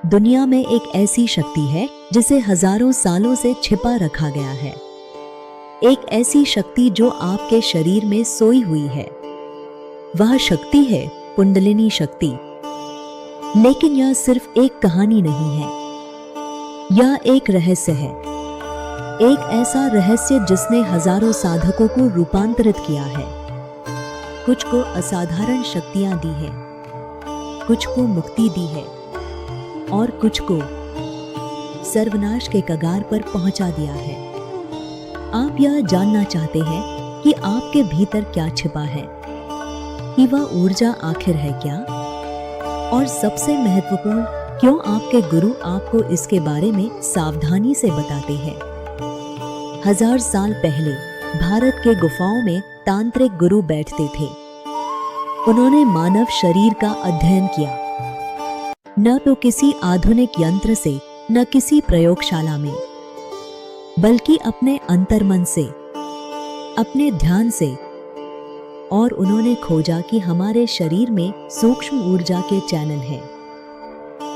दुनिया में एक ऐसी शक्ति है जिसे हजारों सालों से छिपा रखा गया है। एक ऐसी शक्ति जो आपके शरीर में सोई हुई है। वह शक्ति है कुंडलिनी शक्ति। लेकिन यह सिर्फ एक कहानी नहीं है, यह एक रहस्य है। एक ऐसा रहस्य जिसने हजारों साधकों को रूपांतरित किया है। कुछ को असाधारण शक्तियां दी है, कुछ को मुक्ति दी है और कुछ को सर्वनाश के कगार पर पहुंचा दिया है। आप यह जानना चाहते हैं कि आपके भीतर क्या छिपा है, कि वह ऊर्जा आखिर है क्या, और सबसे महत्वपूर्ण, क्यों आपके गुरु आपको इसके बारे में सावधानी से बताते हैं। 1000 साल पहले भारत के गुफाओं में तांत्रिक गुरु बैठते थे। उन्होंने मानव शरीर का अध्ययन किया, न तो किसी आधुनिक यंत्र से, न किसी प्रयोगशाला में, बल्कि अपने अंतर्मन से, अपने ध्यान से। और उन्होंने खोजा कि हमारे शरीर में सूक्ष्म ऊर्जा के चैनल हैं।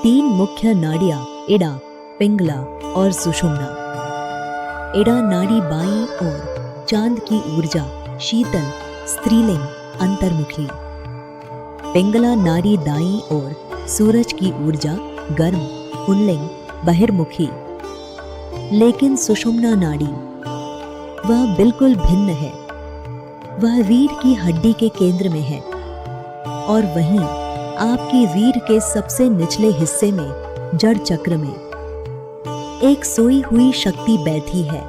3 मुख्य नाड़ियां, इड़ा, पिंगला और सुषुम्ना। इड़ा नाड़ी बाईं ओर, चांद की ऊर्जा, शीतल, स्त्रीलिंग, अंतर्मुखी। पिंगला नाड़ी दाईं ओर, सूरज की ऊर्जा, गर्म, पुल्लिंग, बहिर्मुखी। लेकिन सुषुम्ना नाड़ी, वह बिल्कुल भिन्न है। वह रीढ़ की हड्डी के केंद्र में है और वहीं आपकी रीढ़ के सबसे निचले हिस्से में, जड़ चक्र में, एक सोई हुई शक्ति बैठी है।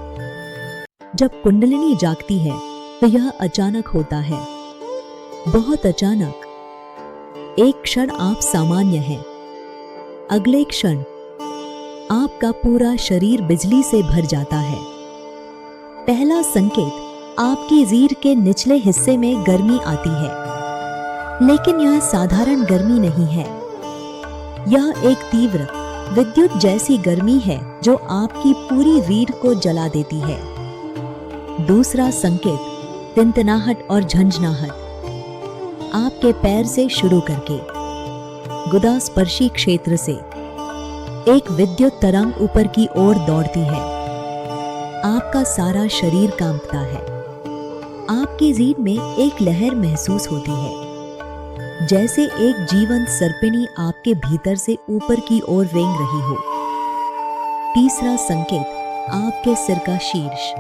जब कुंडलिनी जागती है तो यह अचानक होता है, बहुत अचानक। एक क्षण आप सामान्य हैं, अगले क्षण आपका पूरा शरीर बिजली से भर जाता है। पहला संकेत, आपकी रीढ़ के निचले हिस्से में गर्मी आती है। लेकिन यह साधारण गर्मी नहीं है, यह एक तीव्र विद्युत जैसी गर्मी है जो आपकी पूरी रीढ़ को जला देती है। दूसरा संकेत, तिनतनाहट और झंझनाहट। आपके पैर से शुरू करके गुदा स्पर्शी क्षेत्र से एक विद्युत तरंग ऊपर की ओर दौड़ती है। आपका सारा शरीर कांपता है। आपकी रीढ़ में एक लहर महसूस होती है, जैसे एक जीवंत सर्पिणी आपके भीतर से ऊपर की ओर रेंग रही हो। तीसरा संकेत, आपके सिर का शीर्ष,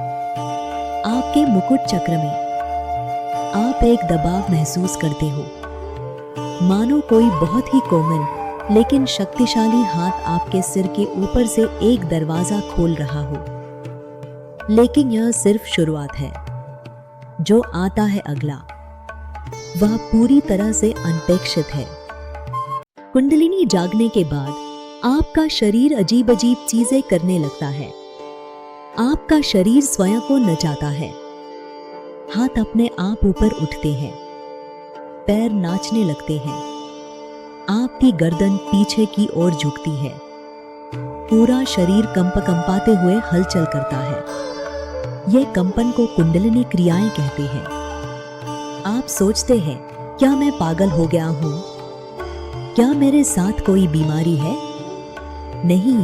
आपके मुकुट चक्र में आप एक दबाव महसूस करते हो, मानो कोई बहुत ही कोमल लेकिन शक्तिशाली हाथ आपके सिर के ऊपर से एक दरवाजा खोल रहा हो। लेकिन यह सिर्फ शुरुआत है। जो आता है अगला, वह पूरी तरह से अनपेक्षित है। कुंडलिनी जागने के बाद आपका शरीर अजीब अजीब चीजें करने लगता है। आपका शरीर स्वयं को नचाता है। हाथ अपने आप ऊपर उठते हैं, पैर नाचने लगते हैं, आपकी गर्दन पीछे की ओर झुकती है, पूरा शरीर कंपाते हुए हलचल करता है। ये कंपन को कुंडलिनी क्रियाएं कहते हैं। आप सोचते हैं, क्या मैं पागल हो गया हूं? क्या मेरे साथ कोई बीमारी है? नहीं,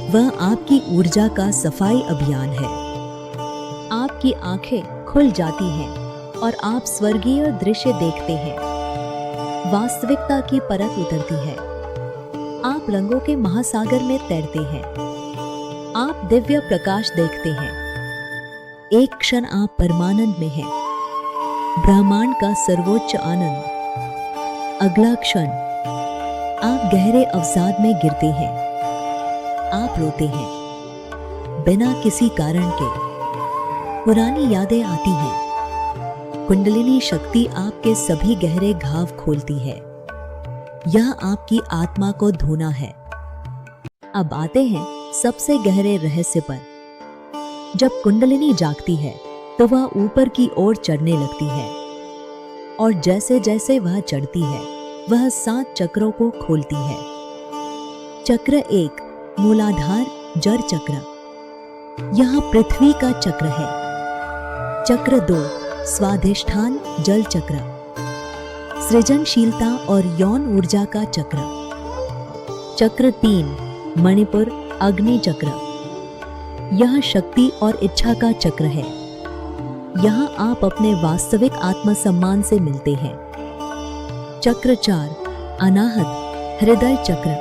वह आपकी ऊर्जा का सफाई अभियान है। आपकी आंखें खुल जाती हैं और आप स्वर्गीय दृश्य देखते हैं। वास्तविकता की परत उतरती है। आप रंगों के महासागर में तैरते हैं। आप दिव्य प्रकाश देखते हैं। एक क्षण आप परमानंद में हैं, ब्रह्मांड का सर्वोच्च आनंद। अगला क्षण आप गहरे अवसाद में गिरते हैं। आप रोते हैं, बिना किसी कारण के। पुरानी यादें आती हैं। कुंडलिनी शक्ति आपके सभी गहरे घाव खोलती है। यह आपकी आत्मा को धोना है। अब आते हैं सबसे गहरे रहस्य पर। जब कुंडलिनी जागती है तो वह ऊपर की ओर चढ़ने लगती है, और जैसे जैसे वह चढ़ती है वह 7 चक्रों को खोलती है। चक्र 1, मूलाधार जड़ चक्र, यह पृथ्वी का चक्र है। चक्र 2, स्वाधिष्ठान जल चक्र, सृजनशीलता और यौन ऊर्जा का चक्र। चक्र 3 मणिपुर अग्नि चक्र। यह शक्ति और इच्छा का चक्र है। यहाँ आप अपने वास्तविक आत्मसम्मान से मिलते हैं। चक्र 4 अनाहत हृदय चक्र।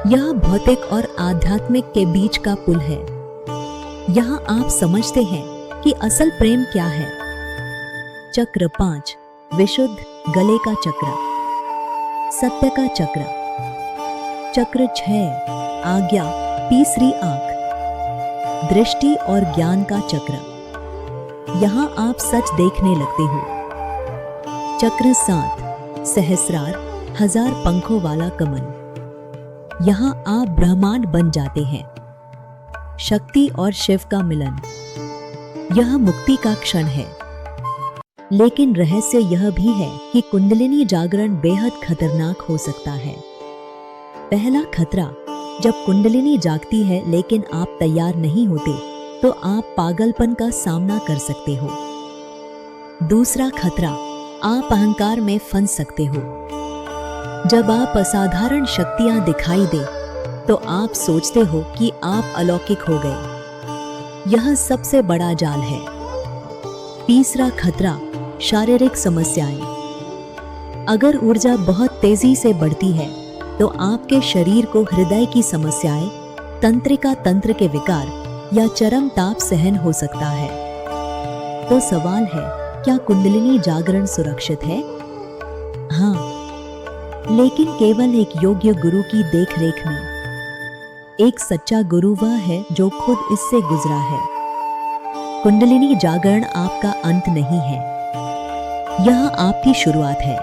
यह भौतिक और आध्यात्मिक के बीच का पुल है। यहाँ आप समझते हैं कि असल प्रेम क्या है। चक्र 5 विशुद्ध गले का चक्र, सत्य का चक्र। चक्र 6 आज्ञा तीसरी आंख, दृष्टि और ज्ञान का चक्र। यहाँ आप सच देखने लगते हो। चक्र 7 सहस्रार हजार पंखों वाला कमल। यहाँ आप ब्रह्मांड बन जाते हैं। शक्ति और शिव का मिलन। यह मुक्ति का क्षण है। लेकिन रहस्य यह भी है कि कुंडलिनी जागरण बेहद खतरनाक हो सकता है। पहला खतरा, जब कुंडलिनी जागती है लेकिन आप तैयार नहीं होते तो आप पागलपन का सामना कर सकते हो। दूसरा खतरा, आप अहंकार में फंस सकते हो। जब आप असाधारण शक्तियां दिखाई दे तो आप सोचते हो कि आप अलौकिक हो गए। यह सबसे बड़ा जाल है। तीसरा खतरा, शारीरिक समस्याएं। अगर ऊर्जा बहुत तेजी से बढ़ती है तो आपके शरीर को हृदय की समस्याएं, तंत्रिका तंत्र के विकार या चरम ताप सहन हो सकता है। तो सवाल है, क्या कुंडलिनी जागरण सुरक्षित है? हाँ, लेकिन केवल एक योग्य गुरु की देखरेख में। एक सच्चा गुरु वह है जो खुद इससे गुजरा है। कुंडलिनी जागरण आपका अंत नहीं है, यह आपकी शुरुआत है।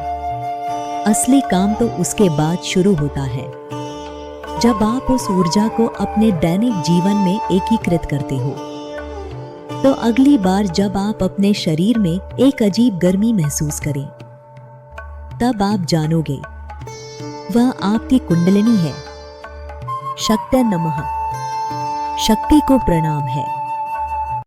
असली काम तो उसके बाद शुरू होता है, जब आप उस ऊर्जा को अपने दैनिक जीवन में एकीकृत करते हो। तो अगली बार जब आप अपने शरीर में एक अजीब गर्मी महसूस करें, तब आप जानोगे वह आपकी कुंडलिनी है। शक्ति नमः। शक्ति को प्रणाम है।